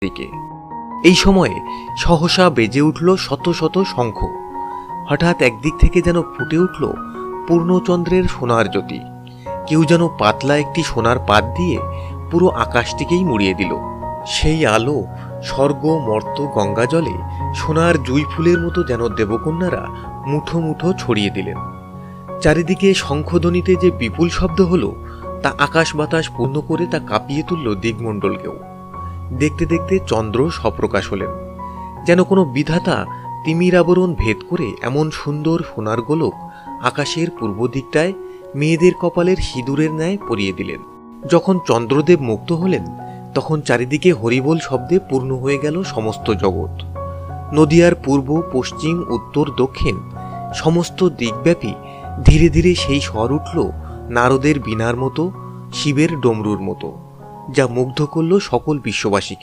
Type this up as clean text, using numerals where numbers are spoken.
দিকে। এই সময়ে সহসা বেজে উঠল শত শত শঙ্খ। হঠাৎ একদিক থেকে যেন ফুটে উঠল পূর্ণচন্দ্রের সোনার জ্যোতি। কেউ যেন পাতলা একটি সোনার পাত দিয়ে পুরো আকাশটিকেই মুড়িয়ে দিল। সেই আলো স্বর্গ মর্ত গঙ্গা জলে সোনার জুঁই ফুলের মতো যেন দেবকন্যারা মুঠো মুঠো ছড়িয়ে দিলেন। চারিদিকে শঙ্খধ্বনিতে যে বিপুল শব্দ হলো তা আকাশ বাতাস পূর্ণ করে তা কাঁপিয়ে তুলল দিগমণ্ডলকেও। দেখতে দেখতে চন্দ্র সপ্রকাশ হলেন, যেন কোনো বিধাতা তিমির আবরণ ভেদ করে এমন সুন্দর সোনার গোলক আকাশের পূর্ব দিকটায় মেয়েদের কপালের সিঁদুরের ন্যায় পরিয়ে দিলেন। যখন চন্দ্রদেব মুক্ত হলেন তখন চারিদিকে হরিবোল শব্দে পূর্ণ হয়ে গেল সমস্ত জগৎ। নদিয়ার পূর্ব পশ্চিম উত্তর দক্ষিণ সমস্ত দিকব্যাপী ধীরে ধীরে সেই স্বর উঠল নারদের বীণার মতো, শিবের ডমরুর মতো, যা মুগ্ধ করল সকল বিশ্ববাসীকে।